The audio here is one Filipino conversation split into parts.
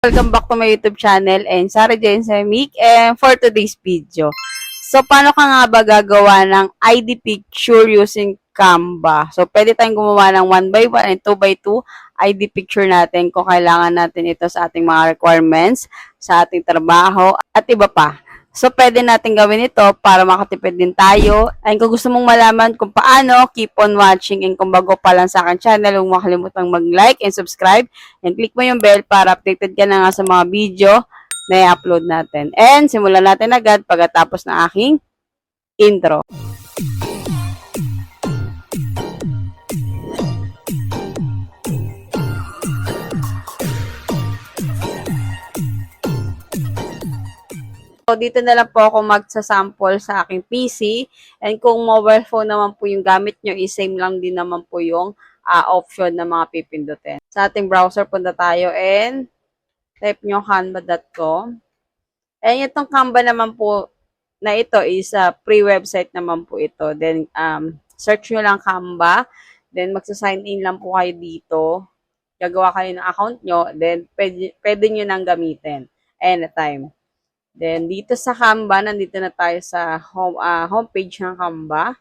Welcome back to my YouTube channel and Sarah Jane Semik and for today's video. So, paano ka nga ba gagawa ng ID picture using Canva? So, pwede tayong gumawa ng 1x1 and 2x2 ID picture natin kung kailangan natin ito sa ating mga requirements, sa ating trabaho, at iba pa. So, pwede natin gawin ito para makatipid din tayo. And kung gusto mong malaman kung paano, keep on watching. And kung bago pa lang sa akin channel, huwag makalimutang mag-like and subscribe. And click mo yung bell para updated ka na nga sa mga video na i-upload natin. And simulan natin agad pagkatapos ng aking intro. So, dito na lang po ako magsasample sa aking PC. And kung mobile phone naman po yung gamit nyo, same lang din naman po yung option na mga pipindutin. Sa ating browser, punta tayo and type nyo canva.com. And itong Canva naman po na ito is free website naman po ito. Then, search nyo lang Canva. Then, magsa-sign in lang po kayo dito. Gagawa kayo ng account nyo. Then, pwede nyo nang gamitin anytime. Then, dito sa Canva, nandito na tayo sa homepage ng Canva.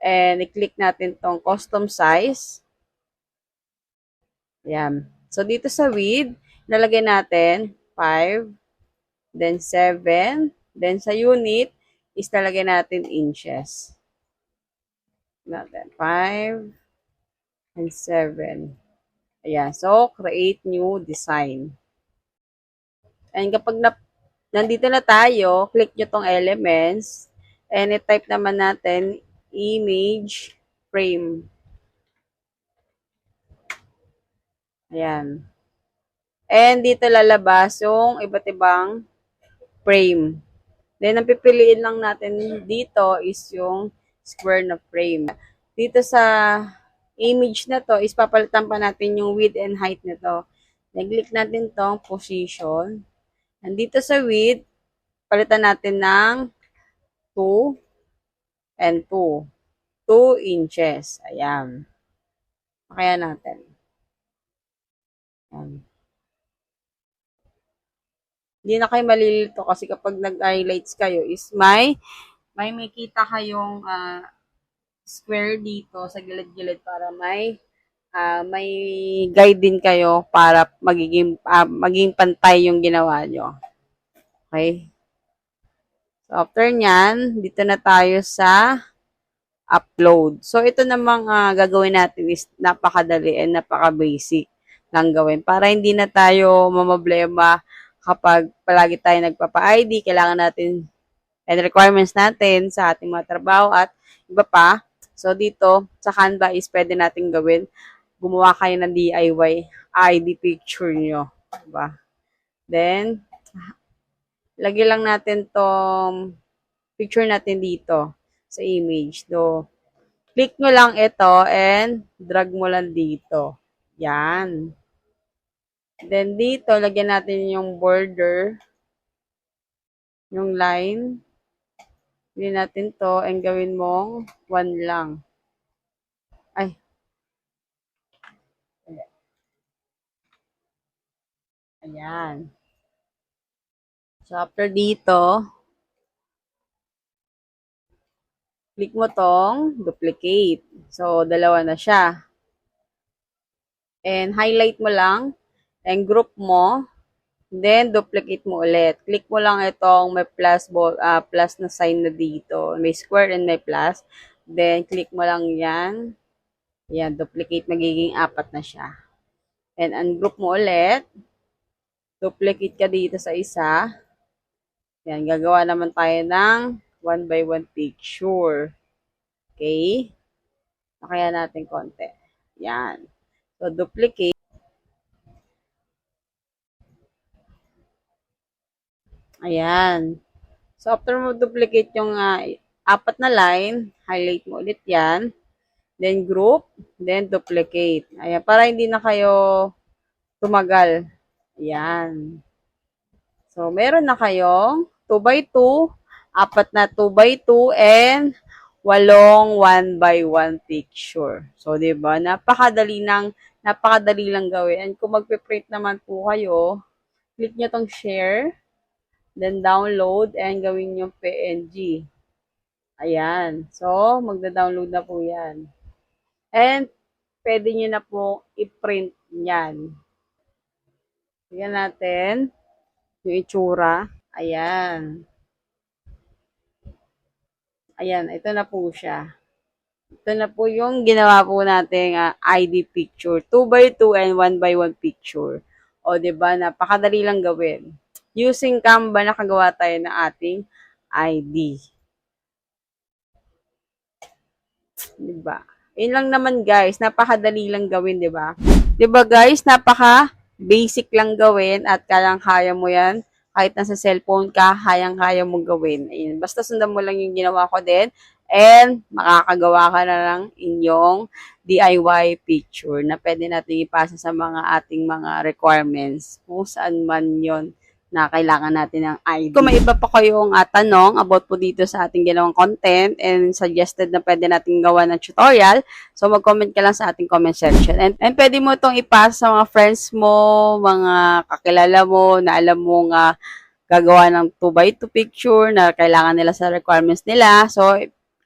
And, i-click natin tong custom size. Ayan. So, dito sa width, nalagay natin 5, then 7, then sa unit, is nalagay natin inches. Natin 5, and 7. Ayan. So, create new design. And kapag nandito na tayo, click nyo tong elements, and i-type naman natin image frame. Ayan. And dito lalabas yung iba't ibang frame. Then, ang pipiliin lang natin dito is yung square na frame. Dito sa image na to, is papalitan pa natin yung width and height nito. Nag-click natin tong position. Nandito sa width, palitan natin ng 2 and 2. 2 inches. Ayan. Kaya natin. Ayan. Hindi na kayo malilito kasi kapag nag-highlights kayo is may makita kayong square dito sa gilid-gilid para may guide din kayo para maging pantay yung ginawa nyo. Okay? So, after nyan, dito na tayo sa upload. So, ito namang gagawin natin is napakadali and napaka-basic lang gawin. Para hindi na tayo mamablema kapag palagi tayo nagpapa-ID, kailangan natin and requirements natin sa ating mga trabaho at iba pa. So, dito sa Canva is pwede natin gawin. Gumawa kayo ng DIY ID picture nyo. Diba? Then, lagay lang natin tong picture natin dito sa image. So, click mo lang ito and drag mo lang dito. Yan. Then, dito, lagyan natin yung border, yung line. Hindi natin to and gawin mong 1 lang. Ay. Ayan. So, after dito, click mo tong duplicate. So, dalawa na siya. And highlight mo lang and group mo. Then, duplicate mo ulit. Click mo lang itong may plus na sign na dito. May square and may plus. Then, click mo lang yan. Yan, duplicate. Magiging 4 na siya. And ungroup mo ulit. Duplicate ka dito sa isa. Yan, gagawa naman tayo ng 1x1 picture. Okay? Nakaya natin konti. Yan. So, duplicate. Ayan. So, after mo duplicate yung 4 na line, highlight mo ulit yan. Then, group. Then, duplicate. Ayan. Para hindi na kayo tumagal. Ayan. So, meron na kayong 2x2, 4 na 2x2, and 8 1x1 picture. So, diba? Napakadali lang gawin. And kung magpe-print naman po kayo, click nyo tong share, then download, and gawin yung PNG. Ayan. So, magda-download na po yan. And, pwede nyo na po i-print yan. Tingnan natin yung itsura. Ayan. Ayan, ito na po siya. Ito na po yung ginawa po nating ID picture. 2x2 and 1x1 picture. O, diba? Napakadali lang gawin. Using Canva, nakagawa tayo ng ating ID. Diba? Yun lang naman guys, napakadali lang gawin, diba? Diba guys, napaka-basic lang gawin at kayang-kaya mo yan. Kahit nasa cellphone ka, kayang-kaya mo gawin. Ayun. Basta sundan mo lang yung ginawa ko din and makakagawa ka na ng inyong DIY picture na pwede natin ipasa sa mga ating mga requirements kung saan man yon na kailangan natin ng ID. Kung may iba pa kayong tanong about po dito sa ating ginawang content and suggested na pwede natin gawa ng tutorial, so mag-comment ka lang sa ating comment section. And pwede mo itong ipasa sa mga friends mo, mga kakilala mo na alam mo nga gagawa ng 2x2 picture na kailangan nila sa requirements nila. So,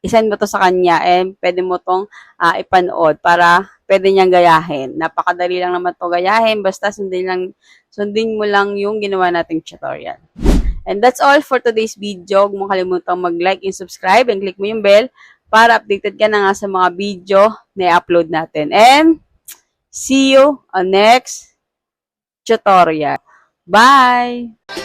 isend mo to sa kanya and pwede mo tong ipanood para pwede niyang gayahin. Napakadali lang naman to gayahin. Basta sundin mo lang yung ginawa nating tutorial. And that's all for today's video. Huwag mo kalimutang mag-like and subscribe and click mo yung bell para updated ka na nga sa mga video na i-upload natin. And see you on next tutorial. Bye!